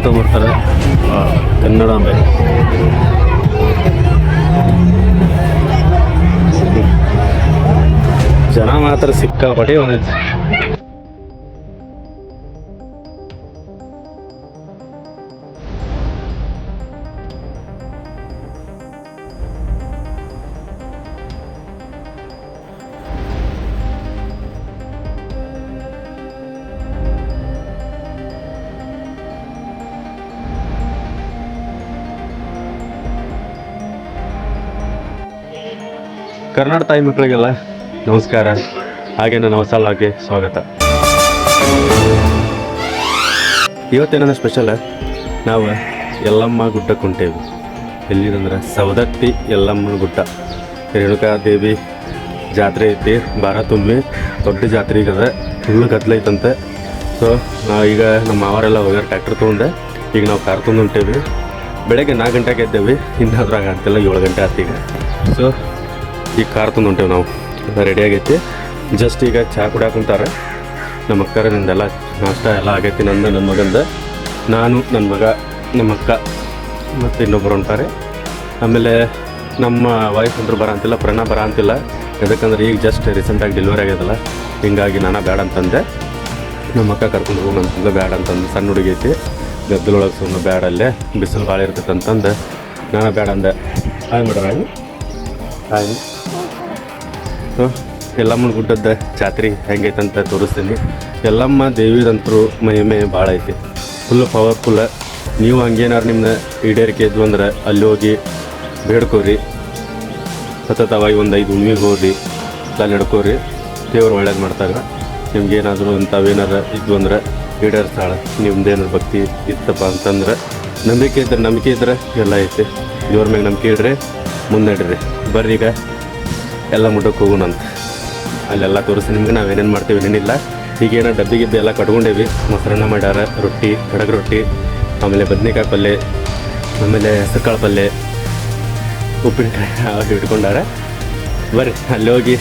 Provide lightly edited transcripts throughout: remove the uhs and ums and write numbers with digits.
ತೊಗೊಂಬರ್ತಾರೆ. ಕನ್ನಡಾಂಬೆ ಜನ ಮಾತ್ರ ಸಿಕ್ಕಾಪಟ್ಟೆ ಒಂದೈತಿ. ಕರ್ನಾಟಕ ತಾಯಿ ಮಕ್ಕಳಿಗೆಲ್ಲ ನಮಸ್ಕಾರ, ಹಾಗೆ ನನ್ನ ಹೊಸ ಲಾಗ್ಗೆ ಸ್ವಾಗತ. ಇವತ್ತೇನ ಸ್ಪೆಷಲ್, ನಾವು ಯಲ್ಲಮ್ಮ ಗುಡ್ಡಕ್ಕೆ ಹೊಂಟೇವಿ. ಎಲ್ಲಿದಂದ್ರೆ ಸವದತ್ತಿ ಯಲ್ಲಮ್ಮನ ಗುಡ್ಡ. ರೇಣುಕಾ ದೇವಿ ಜಾತ್ರೆ ಐತಿ, ಬಾರ ತುಂಬಿ ದೊಡ್ಡ ಜಾತ್ರೆ ಈಗ ಅದ, ಫುಲ್ಲು ಗದ್ದಲೈತಂತೆ. ಸೊ ನಾವು ಈಗ ನಮ್ಮ ಮಾವರೆಲ್ಲ ಹೋಗ್ಯಾರ ಟ್ರ್ಯಾಕ್ಟರ್ ತೊಗೊಂಡೆ. ಈಗ ನಾವು ಕಾರ್ ತೊಗೊಂಡು ಹೊಂಟೇವಿ. ಬೆಳಗ್ಗೆ 4 ಗಂಟೆಗೆ ಎದ್ದೇವಿ, ಇನ್ನಾದ್ರಾಗ ಆಗ್ತಿಲ್ಲ 7 ಗಂಟೆ ಆತೀಗ. ಸೊ ಈಗ ಕಾರ್ ತಂದು ಹೊಂಟೇವಿ. ನಾವು ರೆಡಿ ಆಗೈತಿ. ಜಸ್ಟ್ ಈಗ ಚಹಾ ಕುಡಿಯಾಕ ಕುಂತಾರೆ ನಮ್ಮ ಅಕ್ಕರ. ನಿಂದೆಲ್ಲ ನಾಷ್ಟ ಎಲ್ಲ ಆಗೈತಿ. ನನ್ನ ಮಗಂದ, ನಾನು, ನನ್ನ ಮಗ, ನಮ್ಮ ಅಕ್ಕ ಮತ್ತು ಇನ್ನೊಬ್ಬರು ಹೊಂಟಾರೆ. ಆಮೇಲೆ ನಮ್ಮ ವೈಫ್ ಅಂದರು ಬರ ಅಂತಿಲ್ಲ, ಪ್ರಣಾ ಬರ ಅಂತಿಲ್ಲ. ಯಾಕಂದ್ರೆ ಈಗ ಜಸ್ಟ್ ರೀಸೆಂಟಾಗಿ ಡೆಲಿವರಿ ಆಗ್ಯದಲ್ಲ, ಹಿಂಗಾಗಿ ನಾನು ಬೇಡ ಅಂತಂದೆ. ನಮ್ಮ ಅಕ್ಕ ಕರ್ಕೊಂಡು ಹೋಗಿ ಅಂತಂದು ಬೇಡ ಅಂತಂದು. ಸಣ್ಣ ಹುಡುಗಿ ಐತಿ, ಗದ್ದಲೊಳಗೆ ಸುಮ್ಮನೆ ಬೇಡ, ಅಲ್ಲೇ ಬಿಸಿಲು ಭಾಳ ಇರ್ತೈತೆ ಅಂತಂದು ನಾನು ಬೇಡ ಅಂದೆ. Hi madam, hi. ಸೊ ಯಲ್ಲಮ್ಮನ ಗುಡ್ಡದ ಜಾತ್ರೆ ಹೆಂಗೈತಂತ ತೋರಿಸ್ತೀನಿ. ಯಲ್ಲಮ್ಮ ದೇವಿದಂತರೂ ಮಹಿಮೆ ಭಾಳ ಐತಿ, ಫುಲ್ಲು ಪವರ್ಫುಲ್ಲ. ನೀವು ಹಂಗೇನಾರು ನಿಮ್ಮನ್ನ ಈಡೇರಿಕೆ ಇದ್ವು ಅಂದ್ರೆ ಅಲ್ಲಿ ಹೋಗಿ ಬೇಡ್ಕೋರಿ. ಸತತವಾಗಿ ಒಂದು 5 ಉಣ್ಮಿಗೆ ಹೋಗಿ ಅಲ್ಲಿ ನಡ್ಕೋರಿ, ದೇವ್ರು ಒಳ್ಳೇದು ಮಾಡ್ತಾಗ. ನಿಮ್ಗೇನಾದರೂ ಇಂಥವೇನಾರು ಇದ್ವು ಅಂದ್ರೆ ಈಡೇರಿಸ್ತಾಳೆ. ನಿಮ್ದೇನಾರು ಭಕ್ತಿ ಇತ್ತಪ್ಪ ಅಂತಂದ್ರೆ, ನಂಬಿಕೆ ಇದ್ರೆ ಎಲ್ಲ ಐತಿ. ದೇವ್ರ ಮ್ಯಾಗ ನಂಬಿಕೆ ಇಡ್ರಿ, ಮುಂದೆ ಇಡ್ರಿ. ಬರ್ರಿ ಈಗ ಎಲ್ಲ ಮುಟ್ಟಕ್ಕೆ ಹೋಗೋಣಂತ. ಅಲ್ಲೆಲ್ಲ ತೋರಿಸಿ ನಿಮ್ಗೆ ನಾವೇನೇನು ಮಾಡ್ತೀವಿ, ಏನೇನಿಲ್ಲ. ಈಗೇನೋ ಡಬ್ಬಿ ಗಿಬ್ಬಿ ಎಲ್ಲ ಕಟ್ಕೊಂಡೇವಿ. ಮೊಸರನ್ನ ಮಾಡ್ಯಾರ, ರೊಟ್ಟಿ, ಕಡಗ ರೊಟ್ಟಿ, ಆಮೇಲೆ ಬದ್ನೆಕಾಯಿ ಪಲ್ಯ, ಆಮೇಲೆ ಹೆಸರುಕಾಳು ಪಲ್ಯ, ಉಪ್ಪಿನಕಾಯಿ ಇಟ್ಕೊಂಡಾರ. ಬರ್ರಿ ಅಲ್ಲಿ ಹೋಗಿ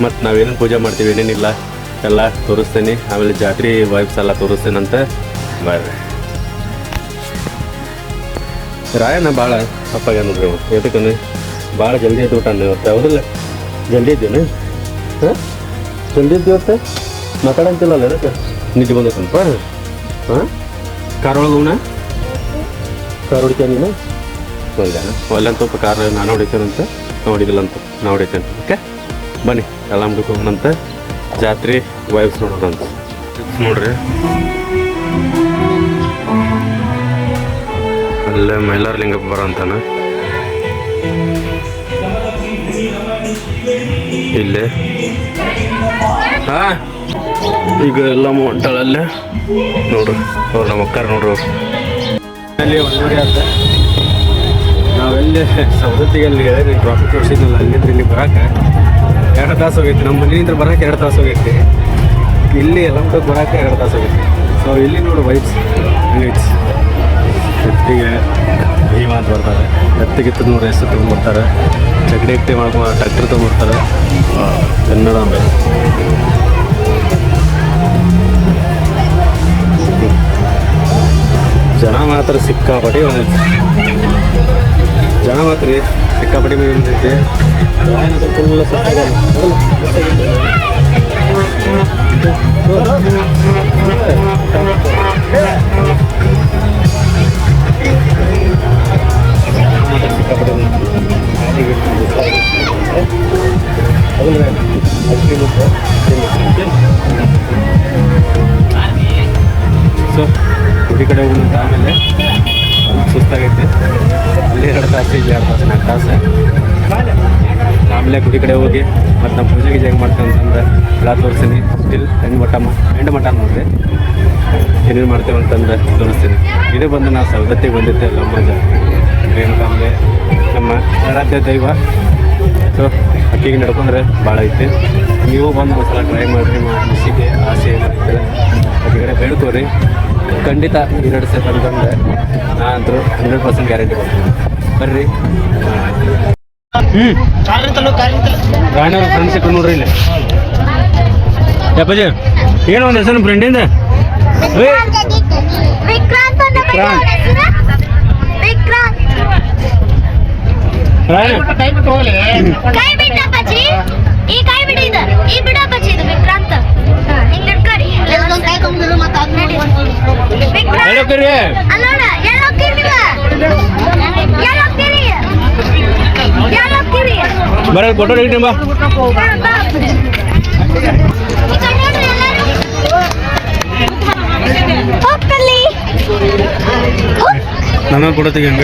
ಮತ್ತು ನಾವೇನೇನು ಪೂಜೆ ಮಾಡ್ತೀವಿ, ಏನೇನಿಲ್ಲ ಎಲ್ಲ ತೋರಿಸ್ತೀನಿ. ಆಮೇಲೆ ಜಾತ್ರೆ ವೈಬ್ಸ್ ಎಲ್ಲ ತೋರಿಸ್ತೀನಂತ. ಬರ್ರಿ. ರಾಯಣ್ಣ ಭಾಳ ತಪ್ಪಾಗ ನೋಡ್ರಿ, ಎದಕ್ಕಂದ್ರೆ ಭಾಳ ಜಲ್ದಿ ಎದ್ದು ಊಟ ಇವತ್ತು. ಹೌದಿಲ್ಲ, ಜಲ್ದಿ ಇದ್ದೀವಿ. ಹಾಂ, ಜಲ್ದಿ ಇದ್ದೀವಿ ಇವತ್ತು. ಮಾತಾಡಂತಿಲ್ಲ ಅದಕ್ಕೆ ನಿದ್ದೆ ಬಂದೈತಂಪ. ಹಾಂ, ಕಾರ್ ಒಳಗೆ ಹೋಗೋಣ. ಕಾರ್ ಹೊಡಿತೇನೆ ನೀನು? ಒಲ್ಲಂತಪ್ಪ ಕಾರ್ ನಾನು ಹೊಡಿತೇನಂತ, ನಾವು ಹೊಡಿದಿಲ್ಲಂತ ನಾವು ಹೊಡಿತೇನೆ. ಓಕೆ, ಬನ್ನಿ ಎಲ್ಲ ಮುಂದಕ್ಕೆ ಹೋಗೋಣಂತ. ಜಾತ್ರೆ ವೈಬ್ಸ್ ನೋಡೋಣಂತ. ನೋಡ್ರಿ, ಅಲ್ಲೇ ಮೈಲಾರ ಲಿಂಗಪ್ಪ ಬರೋ ಅಂತಾನ. ಇಲ್ಲೇ ಹಾಂ, ಈಗ ಎಲ್ಲ ಹೊಂಟಾಳಲ್ಲೇ ನೋಡ್ರಿ. ಅವ್ರು ನಮ್ಮ ಅಕ್ಕಾರ ನೋಡ್ರಿ. ಅವ್ರು ಅಲ್ಲಿ 1:30 ಆದ. ನಾವೆಲ್ಲಿ ಸವದತ್ತಿಗೆ ಅಲ್ಲಿ ಟ್ರಾಫಿಕ್ ತೋರಿಸಿದ್ನಲ್ಲ, ಅಲ್ಲಿಂದ ಇಲ್ಲಿ ಬರೋಕೆ 2 ತಾಸು ಹೋಗೈತಿ. ನಮ್ಮ ಮನೆಯಿಂದ ಬರೋಕೆ 2 ತಾಸು ಹೋಗೈತಿ. ಇಲ್ಲಿ ಎಲ್ಲ ಬರೋಕೆ 2 ತಾಸು ಹೋಗೈತಿ. ಸೊ ಇಲ್ಲಿ ನೋಡು ವೈಬ್ಸ್ ಹಂಗೈತಿ. ಎತ್ತಿಗೆ ಈ ಮಾತು ಬರ್ತಾರೆ, ಎತ್ತಿಗಿತ್ತು ನೋಡಿ ಹೆಸರು ತೊಗೊಂಡ್ಬರ್ತಾರೆ. ಚಗಡಿ ಎಟ್ಟಿ ಮಾಡ್ಕೊಂಡು ಟ್ರ್ಯಾಕ್ಟರ್ ತೊಗೊಂಡ್ಬರ್ತಾರೆ. ಕನ್ನಡಾಂಬೆ ಜನ ಮಾತ್ರ ಸಿಕ್ಕಾಪಟ್ಟಿ ಒಂದೈತಿ. ಜನ ಮಾತ್ರ ಸಿಕ್ಕಾಪಟ್ಟಿ ಬಂದೈತಿ. ಫುಲ್ ಸೊ ಗುಡಿ ಕಡೆ ಹೋಗೋಣ. ಆಮೇಲೆ ಸುಸ್ತಾಗೈತೆ. ಅಲ್ಲಿ 2 ತಾಸು, ಇಲ್ಲಿ 2 ತಾಸು, 4 ತಾಸು. ಆಮೇಲೆ ಗುಡಿ ಕಡೆ ಹೋಗಿ ಮತ್ತು ನಮ್ಮ ಪೂಜೆ ಗೀಜೆ ಹೆಂಗೆ ಮಾಡ್ತೇವೆ ಅಂತಂದ್ರೆ ಎಲ್ಲ ತೋರಿಸ್ತೀನಿ. ಸ್ಟಿಲ್ ಎಂಡು ಮಠ ನೋಡಿದೆ ಏನೇನು ಮಾಡ್ತೇವೆ ಅಂತಂದ್ರೆ ತೋರಿಸ್ತೀನಿ. ಇದೇ ಬಂದು ನಾವು ಸವದತ್ತಿಗೆ ಬಂದಿದ್ದೆ. ಯಲ್ಲಮ್ಮ ರೇಣುಕಾಂಬೆ ನಮ್ಮ ಆರಾಧ್ಯ ದೈವ. ಸೊ ಅಕ್ಕಿಗೆ ನಡ್ಕೊಂಡ್ರೆ ಭಾಳ ಐತೆ. ನೀವು ಬಂದು ಒಂದ್ಸಲ ಟ್ರೈ ಮಾಡಿರಿ. ಮನಸ್ಸಿಗೆ ಆಸೆ ಏನಾಗುತ್ತೆ ಅಕ್ಕಿ ಕಡೆ ಬೇಡ್ಕೋರಿ, ಖಂಡಿತ ಈಡೇರಿಸ್ತೈತೆ ಅಂತಂದ್ರೆ ನಾ ಅಂತೂ 100% ಗ್ಯಾರಂಟಿ ಕೊಡ್ತೀನಿ. ಬರ್ರಿ. ರಾಯಣ್ಣವ್ರ ಫ್ರೆಂಡ್ಸ್ ಸಿಕ್ಕ ನೋಡ್ರಿ ಇಲ್ಲಿ. ಯಪ್ಪಾಜಿ ಏನು ಒಂದು ಹೆಸರು ಫ್ರೆಂಡಿಂದ ವಿಕ್ರಾಂತ್ ಅಂತ ವಿಕ್ರಾಂತ್ ಕೈ ಬಿಟ್ಟಪ್ಪಚ್ಚಿ ಈ ಕೈ ಬಿಡಿದ ಈ ಬಿಡಪ್ಪಚ್ಚಿ ಇದು ವಿಕ್ರಾಂತ್ ಹಿಂಗ್ ಹಿಡ್ಕರಿ ಅಲ್ಲೋಡ ಬರ ಫೋಟೋ ಹಿಡಿಂಬ ನನ್ನ ಫೋಟೋ ತೆಗಿ ಹಂಗ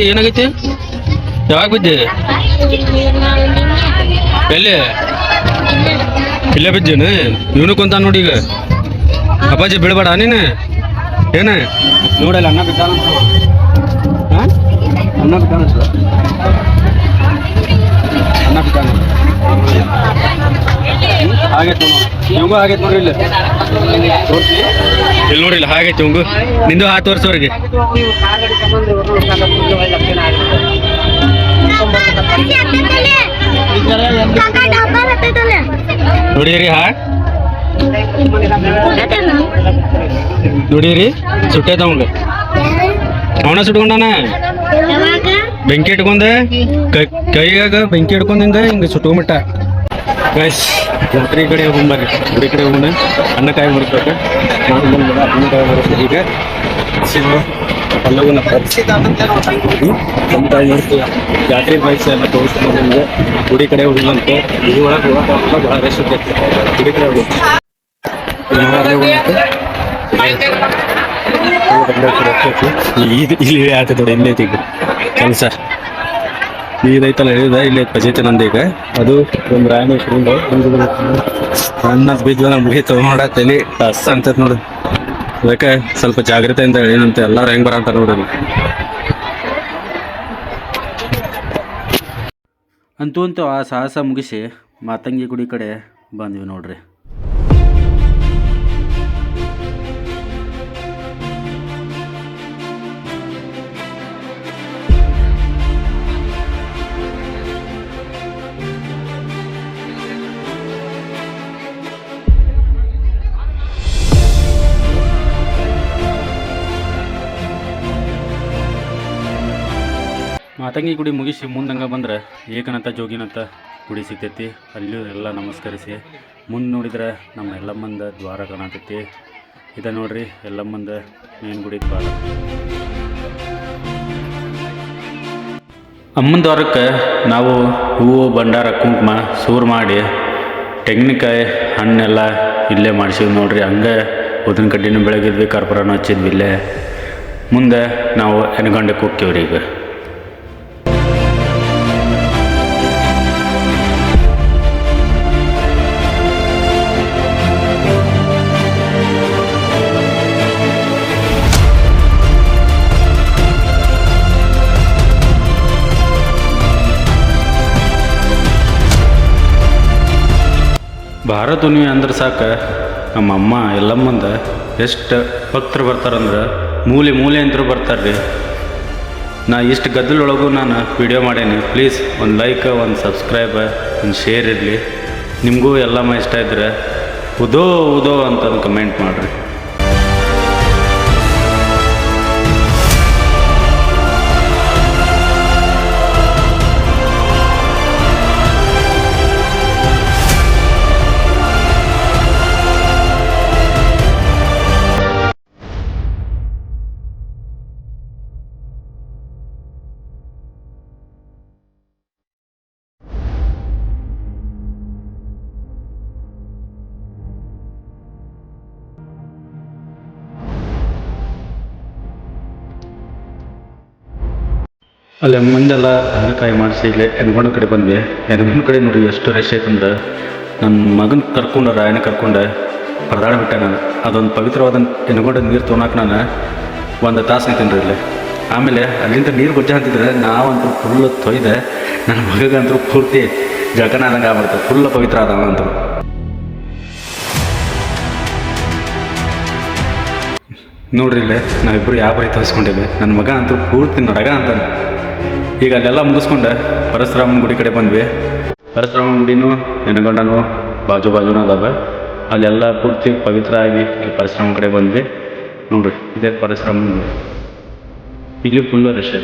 ಏನಾಗೈತಿ ಯಾವಾಗ ಬಿದ್ದೆ ಎಲ್ಲಿ ಇಲ್ಲೇ ಬಿದ್ದೇನು ಇವನು ಕೊಂತ ನೋಡಿ ಈಗ ಅಪ್ಪಾಜಿ ಬೀಳ್ಬೇಡ ನೀನು ಏನ ನೋಡಲ್ಲ ಅನ್ನ ಬಿದ್ದಾನ ಅನ್ನ ಬಿದ್ದಾನ ಅನ್ನ ಬಿದ್ದಾನ ಹಾಗೈತೆ ಇವಂಗೂ ಆಗೈತೆ ನೋಡ್ರಿ ಇಲ್ಲಿ ಇಲ್ಲಿ ನೋಡಿಲ್ಲ ಹಾಗೈತೆ ಇವಂಗೂ ನಿಂದು 10 ವರ್ಷವರೆಗೆ ನೋಡಿರಿ ನೋಡಿರಿ ಸುಟ್ಟೈತ ಅವಂಗ ಅವನ ಸುಟ್ಕೊಂಡಾನ ಬೆಂಕಿ ಇಟ್ಕೊಂಡ ಕೈಯಾಗ ಬೆಂಕಿ ಇಟ್ಕೊಂಡಿಂದ ಹಿಂಗ ಸುಟ್ಕೊಂಬಿಟ್ಟ ಗೈಸ್ ಜಾತ್ರೆ ಕಡೆ ಹೋಗ್ಬರ್ರಿ ಗುಡಿ ಕಡೆ ಹೋಗೋಣ ಅನ್ನಕಾಯಿ ಮುರಿಸ್ಬೇಕು ಅನ್ನಕಾಯಿ ಮುರಿಸ್ಬೇಕು ಈಗ ಪಲ್ಲವನ್ನ ಅನ್ನಕಾಯಿ ಮುರಿಸ್ತೀವಿ ಜಾತ್ರೆ ಬೈಕ್ಸ್ ಎಲ್ಲ ತೋರಿಸ್ತೀವಿ ನಿಮಗೆ ಗುಡಿ ಕಡೆ ಹೋಗಿಲ್ಲಂತೆ ಗುಡಿ ಒಳಗೆ ಹೋಗಕ್ಕೆ ಭಾಳ ರಶ್ ಇರ್ತೈತಿ ಗುಡಿ ಕಡೆ ಹೋಗಿ ಇಲ್ಲಿ ಆಗ್ತದೆ ನೋಡಿ ಇಲ್ಲೈತಿ ಈಗ ಕೆಲಸ ಇದೈತಲ್ಲ ಹೇಳಿದ ಇಲ್ಲಿ ಪಜೈತೆ ನಂದು ಈಗ ಅದು ಒಂದು ರಾಯನ ಇಟ್ಕೊಂಡು ಅನ್ನ ಬೀಜ ಮುಗಿತು ನೋಡತ್ತೇಲಿ ಹಸ ಅಂತೈತೆ ನೋಡಿ ಅದಕ್ಕೆ ಸ್ವಲ್ಪ ಜಾಗ್ರತೆಯಿಂದ ಏನಂತ ಎಲ್ಲರೂ ಹೆಂಗ್ ಬರಂತ ನೋಡ್ರಿ ಅಂತೂ ಆ ಸಾಹಸ ಮುಗಿಸಿ ಮಾತಂಗಿ ಗುಡಿ ಕಡೆ ಬಂದ್ವಿ ನೋಡ್ರಿ. ಮಾತಂಗಿ ಗುಡಿ ಮುಗಿಸಿ ಮುಂದಂಗೆ ಬಂದ್ರೆ ಏಕನಂತ ಜೋಗಿನಂತ ಗುಡಿ ಸಿಗ್ತೈತಿ. ಅಲ್ಲಿಯೂ ಎಲ್ಲ ನಮಸ್ಕರಿಸಿ ಮುಂದೆ ನೋಡಿದ್ರೆ ನಮ್ಮ ಎಲ್ಲಮ್ಮಂದ ದ್ವಾರ ಕಾಣತೈತಿ. ಇದು ನೋಡ್ರಿ ಎಲ್ಲಮ್ಮಂದ ಮೇನ್ ಗುಡಿ ದ್ವಾರ. ಅಮ್ಮನ ದ್ವಾರಕ್ಕೆ ನಾವು ಹೂವು ಭಂಡಾರ ಕುಂಕುಮ ಸೂರು ಮಾಡಿ ತೆಂಗಿನಕಾಯಿ ಹಣ್ಣೆಲ್ಲ ಇಲ್ಲೇ ಮಾಡಿಸಿವಿ ನೋಡ್ರಿ. ಹಂಗೆ ಉದಿನ ಕಡ್ಡಿನೂ ಬೆಳಗಿದ್ವಿ, ಕರ್ಪೂರನೂ ಹಚ್ಚಿದ್ವಿ ಇಲ್ಲೇ. ಮುಂದೆ ನಾವು ಎನ್ಗಂಡಕ್ಕೆ ಹೋಗ್ತೀವ್ರಿ. ಈಗ ಭಾರತ ಹುಣ್ಣಿಮೆ ಅಂದ್ರೆ ಸಾಕು ನಮ್ಮಮ್ಮ ಎಲ್ಲಮ್ಮಂದ ಎಷ್ಟು ಭಕ್ತರು ಬರ್ತಾರಂದ್ರೆ ಮೂಲೆ ಮೂಲೆ ಅಂತರೂ ಬರ್ತಾರೆ ರೀ. ನಾ ಇಷ್ಟು ಗದ್ದಲೊಳಗೂ ನಾನು ವಿಡಿಯೋ ಮಾಡೇನಿ. ಪ್ಲೀಸ್ ಒಂದು ಲೈಕ್, ಒಂದು ಸಬ್ಸ್ಕ್ರೈಬ್, ಒಂದು ಶೇರ್ ಇರಲಿ. ನಿಮಗೂ ಎಲ್ಲಮ್ಮ ಇಷ್ಟ ಇದ್ದರೆ ಉದೋ ಉದೋ ಅಂತಂದು ಕಮೆಂಟ್ ಮಾಡಿರಿ. ಅಲ್ಲಿ ಮಂದೆಲ್ಲ ಅನ್ನಕಾಯಿ ಮಾಡಿಸಿ ಇಲ್ಲಿ ಎನ್ಗೊಂಡ ಕಡೆ ಬಂದ್ವಿ. ಎನ್ಗೊಂಡ ಕಡೆ ನೋಡಿ ಎಷ್ಟು ರಶ್ ಐತಂದ್ರೆ ನನ್ನ ಮಗನ ಕರ್ಕೊಂಡು ರಾಯನ ಕರ್ಕೊಂಡು ಪರದಾಡ್ಬಿಟ್ಟೆ ನಾನು. ಅದೊಂದು ಪವಿತ್ರವಾದ ಎನ್ಗೊಂಡ ನೀರು ತೊಗೊಳಕ್ಕೆ ನಾನು 1 ತಾಸು ನಿಂತೀನಿ ರೀ ಇಲ್ಲಿ. ಆಮೇಲೆ ಅಲ್ಲಿಂದ ನೀರು ಗೊಜ್ಜ ಅಂತಿದ್ರೆ ನಾವಂತೂ ಫುಲ್ ತೊಯ್ದೆ. ನನ್ನ ಮಗಗಂತೂ ಪೂರ್ತಿ ಜಳಕನ ಆದಂಗೆ ಆಗ್ಬಿಡ್ತು. ಫುಲ್ ಪವಿತ್ರ ಆದವ ಅಂತೂ. ನೋಡ್ರಿ ಇಲ್ಲೇ ನಾವಿಬ್ಬರು ಯಾವ ಬರೀ ತೋರಿಸ್ಕೊಂಡಿದ್ವಿ. ನನ್ನ ಮಗ ಅಂತೂ ಪೂರ್ತಿ ನಡಗ ಅಂತಾನೆ. ಈಗ ಅಲ್ಲೆಲ್ಲ ಮುಗಿಸ್ಕೊಂಡು ಪರಶುರಾಮನ ಗುಡಿ ಕಡೆ ಬಂದ್ವಿ. ಪರಶುರಾಮ ಗುಡಿನೂ ನೆನಗೊಂಡನು ಬಾಜು ಬಾಜುನ ಅದಾವ. ಅಲ್ಲೆಲ್ಲ ಪೂರ್ತಿ ಪವಿತ್ರ ಆಗಿ ಪರಶುರಾಮ ಕಡೆ ಬಂದ್ವಿ ನೋಡ್ರಿ. ಇದೇ ಪರಶುರಾಮ ಗುಡಿ. ಇಲ್ಲಿ ಫುಲ್ಲು ರಶ್.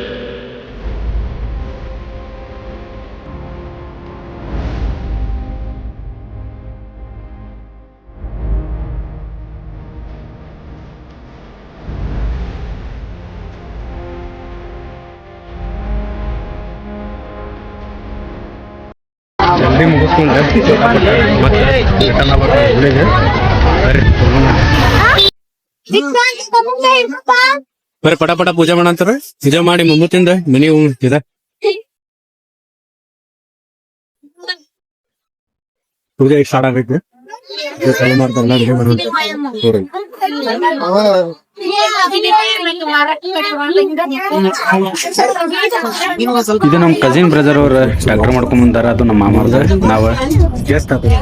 ಜಲ್ದಿ ಮುಗಿಸ್ಕೊಂಡ್ರೆ ಮತ್ತೆ ರಿಟರ್ನ್ ಆಗ್ಬೇಕು ಗುಡಿಗೆ. ಬರ್ರಿ ಪಟ ಪಟ ಪೂಜೆ ಮಾಡಂತಾರ. ಪೂಜೆ ಮಾಡಿ ಮೊಮ್ಮತ್ತಿಂದ ಮನಿ ಇದೆ ಪೂಜೆ ಸ್ಟಾರ್ಟ್ ಆಗಬೇಕು. ಮಾಡ್ತಾರಲ್ಲ ಅಡುಗೆ ಬರುವಂತ ಇದು ನಮ್ಮ ಕಸಿನ್ ಬ್ರದರ್ ಅವ್ರ ಟ್ರ್ಯಾಕ್ಟರ್ ಮಾಡ್ಕೊಂಡ್ ಬಂದಾರ. ಅದು ನಮ್ಮ ಮಾಮಾರ್ದ. ನಾವ ಗೆಸ್ಟ್ ಆಗ್ತದೆ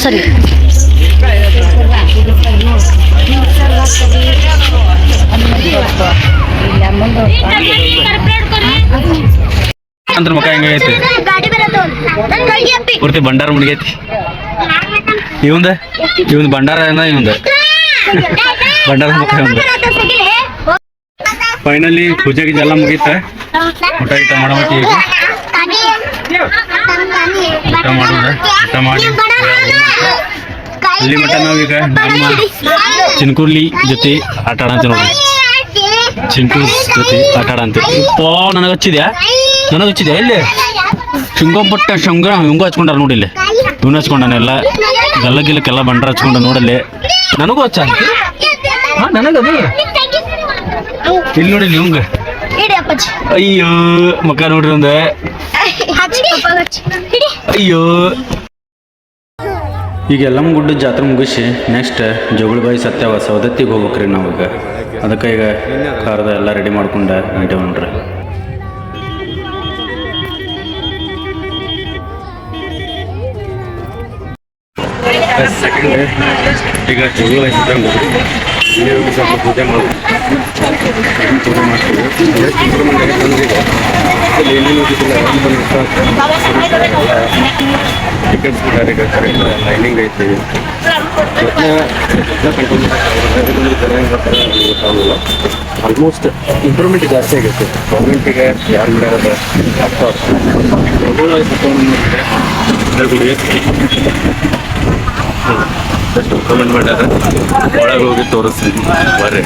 ಸರಿ ಅಂದ್ರ ಮಕ ಹೆಂಗೈತಿ ಪೂರ್ತಿ ಭಂಡಾರ ಮುಡಿಗೈತಿ. ಇವಂದ ಭಂಡಾರ ಇವಂದ ಭಂಡಾರ ಮುಖ ಇವಂದ. ಫೈನಲಿ ಪೂಜೆ ಗೀಜೆ ಎಲ್ಲ ಮುಗೀತ. ಊಟ ಗೀಟ ಮಾಡಮತ್ತಿ ಈಗ ಊಟ ಮಾಡೋದ. ಊಟ ಮಾಡಿ ಇಲ್ಲಿ ಮಟ್ಟ ನಾವೀಗ ನಮ್ಮ ಚಿನ್ಕುರ್ಲಿ ಜೊತೆ ಆಟ ಆಡಂತೀವಿ ನೋಡ್ರಿ. ಚಿಂಟೂಸ್ ಜೊತೆ ಆಟ ಆಡಂತೀವಿ. ನನಗೆ ಹಚ್ಚಿದ್ಯಾ ಎಲ್ಲಿ ಶೃಂಗಪಟ್ಟ ಹಿಂಗೂ ಹಚ್ಕೊಂಡಾರ ನೋಡಿ. ಇಲ್ಲಿ ಇವನು ಹಚ್ಕೊಂಡಾನೆಲ್ಲ ಗಲ್ಲಕ್ಕೆಲ್ಲ ಬಂಡ್ರ ಹಚ್ಕೊಂಡ ನೋಡಲ್ಲಿ. ನನಗೂ ಹಚ್ಚ ನನಗದು ಇಲ್ಲಿ ನೋಡಿ ನಿಮ್ಗ. ಅಯ್ಯೋ ಮಕ್ಕ ನೋಡ್ರಿ ಒಂದ. ಅಯ್ಯೋ ಈಗ ಎಲ್ಲಮ್ಮ ಗುಡ್ಡದ ಜಾತ್ರೆ ಮುಗಿಸಿ ನೆಕ್ಸ್ಟ್ ಜೋಗುಳಬಾಯಿ ಸತ್ಯವ ಸವದತ್ತಿಗೆ ಹೋಗ್ಬೇಕ್ರಿ ನಾವೀಗ. ಅದಕ್ಕೆ ಈಗ ಕಾರದ ಎಲ್ಲ ರೆಡಿ ಮಾಡ್ಕೊಂಡು ಹೊಂಟೇವ್ ನೋಡ್ರಿ. ಸೆಕೆಂಡ್ ಈಗ ಜೋಗುಳಬಾಯಿ ಸತ್ಯ ಸ್ವಲ್ಪ ಪೂಜೆ ಟಿಕೆಟ್ಸ್ ಲೈನಿಂಗ್ ಐತಿ. ಆಲ್ಮೋಸ್ಟ್ ಇಂಪ್ರೂವ್ಮೆಂಟ್ ಜಾಸ್ತಿ ಆಗೈತೆ. ಗೌರ್ಮೆಂಟಿಗೆ ಯಾರು ಬಿಡೋದು ಎಷ್ಟು ಇಂಪ್ರೂವ್ಮೆಂಟ್ ಮಾಡ್ಯಾರ. ಒಳಗೆ ಹೋಗಿ ತೋರಿಸ್ತೀನಿ ಬರ್ರಿ.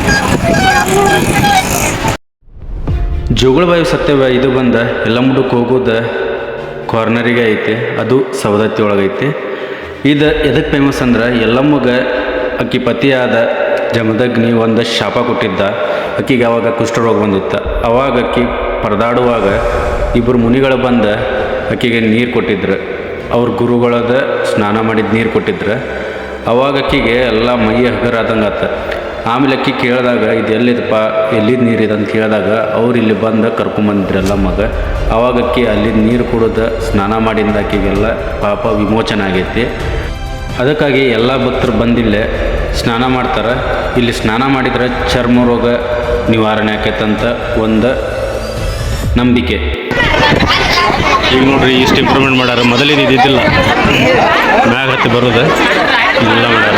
ಜೋಗುಳಬಾಯಿ ಸತ್ಯವ ಇದು ಬಂದ ಯಲ್ಲಮ್ಮುಡ್ಡಕ್ಕೆ ಹೋಗೋದು ಕಾರ್ನರಿಗೆ ಐತಿ. ಅದು ಸವದತ್ತಿ ಒಳಗೈತಿ. ಇದು ಎದಕ್ಕೆ ಫೇಮಸ್ ಅಂದ್ರೆ ಯಲ್ಲಮ್ಮಗೆ ಅಕ್ಕಿ ಪತಿಯಾದ ಜಮದಗ್ನಿ ಒಂದು ಶಾಪ ಕೊಟ್ಟಿದ್ದ. ಅಕ್ಕಿಗೆ ಅವಾಗ ಕುಷ್ಠರೋಗ ಬಂದಿತ್ತು. ಅವಾಗ ಅಕ್ಕಿ ಪರದಾಡುವಾಗ ಇಬ್ಬರು ಮುನಿಗಳು ಬಂದು ಅಕ್ಕಿಗೆ ನೀರು ಕೊಟ್ಟಿದ್ರು. ಅವ್ರ ಗುರುಗಳದ ಸ್ನಾನ ಮಾಡಿದ ನೀರು ಕೊಟ್ಟಿದ್ರು. ಅವಾಗ ಅಕ್ಕಿಗೆ ಎಲ್ಲ ಮೈ ಹಗರಾದಂಗೆ ಆತ. ಆಮೇಲೆ ಅಕ್ಕಿ ಕೇಳಿದಾಗ ಇದು ಎಲ್ಲಿದಪ್ಪ ಎಲ್ಲಿದ್ದು ನೀರಿದೆ ಅಂತ ಕೇಳಿದಾಗ ಅವ್ರು ಇಲ್ಲಿ ಬಂದು ಕರ್ಕೊಂಬಂದಿದ್ರಲ್ಲ ಮಗ. ಅವಾಗ ಅಕ್ಕಿ ಅಲ್ಲಿ ನೀರು ಕುಡಿದು ಸ್ನಾನ ಮಾಡಿಂದ ಅಕ್ಕಿಗೆಲ್ಲ ಪಾಪ ವಿಮೋಚನೆ ಆಗೈತಿ. ಅದಕ್ಕಾಗಿ ಎಲ್ಲ ಭಕ್ತರು ಬಂದಿಲ್ಲೇ ಸ್ನಾನ ಮಾಡ್ತಾರೆ. ಇಲ್ಲಿ ಸ್ನಾನ ಮಾಡಿದ್ರೆ ಚರ್ಮ ರೋಗ ನಿವಾರಣೆ ಆಕೈತಂತ ಒಂದು ನಂಬಿಕೆ. ಈಗ ನೋಡ್ರಿ ಇಷ್ಟು ಇಂಪ್ರೂವ್ಮೆಂಟ್ ಮಾಡ್ಯಾರ. ಮೊದಲಿಗೆ ಇದ್ದಿದ್ದಿಲ್ಲ, ಮ್ಯಾಗ ಹತ್ತಿ ಬರೋದು ಇಲ್ಲ ಮಾಡ್ಯಾರ.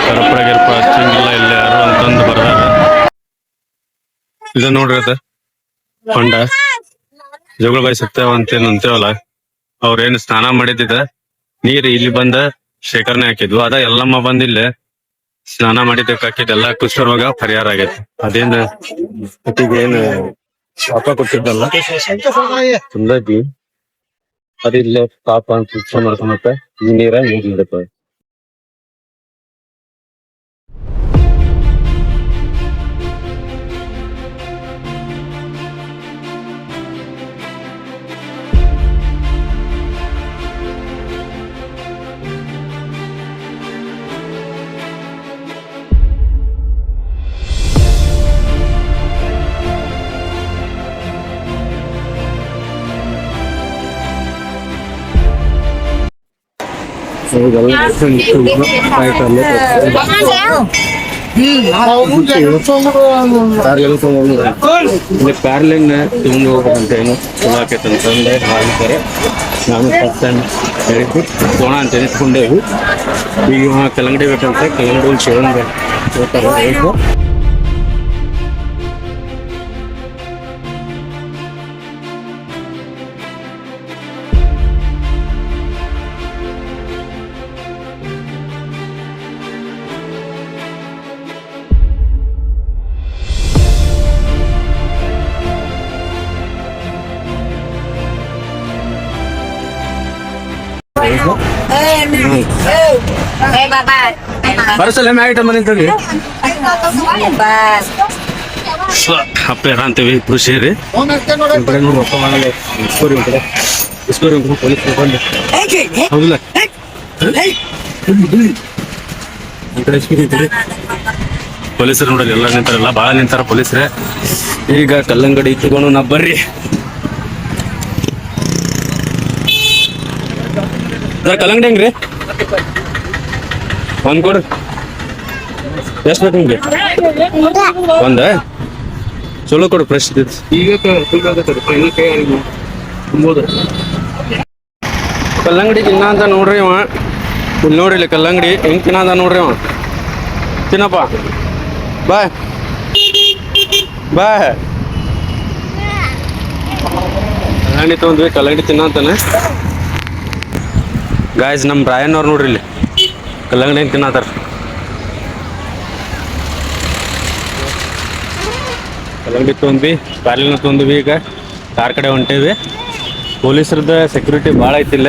ಕರ್ಪೂರ ಗಿರ್ಪುರ ಹಚ್ಚಂಗಿಲ್ಲ ಇಲ್ಲಿ ಯಾರು ಅಂತಂದು ಬರ್ದಾರ. ಇದು ನೋಡ್ರಿ ಅದ ಹೊಂಡ ಜಗಳ ಬಾಯಿ ಸಿಗ್ತಾವ ಅಂತೇನು ಅಂತೇವಲ್ಲ, ಅವ್ರೇನು ಸ್ನಾನ ಮಾಡಿದ್ದ ನೀರು ಇಲ್ಲಿ ಬಂದ ಶೇಖರಣೆ ಹಾಕಿದ್ವು. ಅದ ಎಲ್ಲಮ್ಮ ಬಂದ್ ಇಲ್ಲಿ ಸ್ನಾನ ಮಾಡಿದ್ದಕ್ಕೆ ಹಾಕಿದ್ದೆಲ್ಲ ಕುಷ್ಠರೋಗ ಪರಿಹಾರ ಆಗೈತಿ. ಅದೇನು ಏನು ಶಾಪ ಕೊಟ್ಟಿದ್ದಲ್ಲ ತುಂಬಿ ಅದಿಲ್ಲ ಪಾಪ ಅಂತ ಶುಚ ಮಾಡ್ಕೊಂಡತ್ತ ಈ ನೀರ ಯೂಸ್ ಮಾಡುತ್ತೆ. ಪ್ಯಾರ್ಲೆನ್ ತಗೊಂಡು ಹೋಗ್ಬೇಕಂತ ಏನು ಚಲೋ ಆಕೈತೆ ಅಂತಂದ್ರೆ ಹೇಳ್ತಾರೆ. ನಾನು ಫಸ್ಟ್ ಟೈಮ್ ಹೇಳಿದ್ದು ಸೋಣ ಅಂತ ಎನಿಸ್ಕೊಂಡೇವು. ಈಗ ಕಲ್ಲಂಗಡಿ ಬೇಕಂತ ಕಲ್ಲಂಗಡಿ ಸೇವಂಗ ಬರಸಲ್ಲ ಐಟಮ್ ನಿಂತಲ್ಲಿ ಹಪ್ಪೇರ ಅಂತೀವಿ ಕೃಷಿ ರೀ. ಹೌದಿಲ್ಲ ಪೊಲೀಸರು ನೋಡಲ್ಲ ಎಲ್ಲ ನಿಂತಾರಲ್ಲ, ಭಾಳ ನಿಂತಾರ ಪೊಲೀಸರೇ. ಈಗ ಕಲ್ಲಂಗಡಿ ತಗೊಂಡು ನಾ ಬರ್ರಿ ಕಲ್ಲಂಗಡಿ ಹೆಂಗ್ರಿ ಒಂದ್ ಕೊಡ್ರಿ. ಎಷ್ಟು ಬೇಕು ನಿಮ್ಗೆ? ಒಂದ ಚಲೋ ಕೊಡು ಫ್ರೆಶ್ ಈಗ ಕಲ್ಲಂಗಡಿ ತಿನ್ನ ಅಂತ ನೋಡ್ರಿ ಅವ. ಇಲ್ಲಿ ನೋಡ್ರಿ ಇಲ್ಲಿ ಕಲ್ಲಂಗಡಿ ಹೆಂಗ್ ತಿನ್ನ ಅಂತ ನೋಡ್ರಿ ಅವ. ತಿನ್ನಪ್ಪ ಬಾ ಬಾ. ಕಲ್ಲಂಗಡಿ ತಗೊಂಡ್ವಿ, ಕಲ್ಲಂಗಡಿ ತಿನ್ನ ಅಂತಾನೆ ಗಾಯ್ಸ್. ನಮ್ಮ ರಾಯನ್ ಅವ್ರು ನೋಡ್ರಿ ಇಲ್ಲಿ ಕಲ್ಲಂಗಡಿ ಹೆಂಗ್ ತಿನ್ನತ್ತಾರ. ಕಲ್ಲಂಗಡಿ ತೊಗೊಂಡ್ವಿ, ಪ್ಯಾರ್ಲಿನ ತೊಗೊಂಡ್ವಿ. ಈಗ ಕಾರ್ ಕಡೆ ಹೊಂಟೇವಿ. ಪೊಲೀಸರದ ಸೆಕ್ಯೂರಿಟಿ ಭಾಳ ಐತಿಲ್ಲ,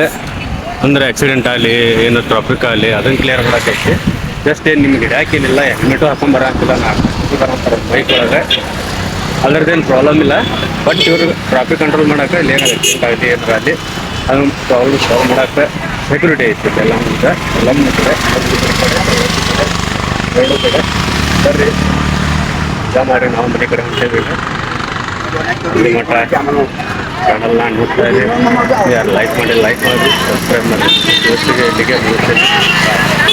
ಅಂದ್ರೆ ಆಕ್ಸಿಡೆಂಟ್ ಆಗಲಿ ಏನು ಟ್ರಾಫಿಕ್ ಆಗಲಿ ಅದನ್ನು ಕ್ಲಿಯರ್ ಮಾಡೋಕೈತಿ. ಜಸ್ಟ್ ಏನು ನಿಮ್ಗೆ ಹಿಡಿಯಾಕೇನಿಲ್ಲ, ಹೆಲ್ಮೆಟು ಹಾಕೊಂಬರಂತಿಲ್ಲ, ಬರಂತಾರೆ ಬೈಕ್ ಒಳಗೆ. ಅದರದ್ದೇನು ಪ್ರಾಬ್ಲಮ್ ಇಲ್ಲ. ಬಟ್ ಇವ್ರು ಟ್ರಾಫಿಕ್ ಕಂಟ್ರೋಲ್ ಮಾಡೋಕೆ ಇಲ್ಲಿ ಏನಾಗೈತಿ ಆಗಲಿ ಏನಾಗಲಿ ಅದನ್ನು ಪ್ರಾಬ್ಲಮ್ ಸಾಲ್ವ್ ಮಾಡೋಕೆ ಸೆಕ್ಯೂರಿಟಿ ಐತಿ ಎಲ್ಲ ಮುಂದೆ ಎಲ್ಲ ಕಡೆ ಎರಡು ಕಡೆ ಬರ್ರಿ ಜಾ ಮಾಡಿ ನಾವು ಮನೆ ಕಡೆ ಹೊಂಟೇವಿ. ಅಲ್ಲಿ ಮಟ್ಟ ಚಾನಲ್ನ ನೋಡ್ತಾ ಇದ್ದೀವಿ. ಯಾರು ಲೈಕ್ ಮಾಡಿ ಲೈಕ್ ಮಾಡಿ, ಸಬ್ಸ್ಕ್ರೈಬ್ ಮಾಡಿ. ಇವತ್ತಿಗೆ ಇಲ್ಲಿಗೆ ಮುಗಿಸ್ತೇವೆ.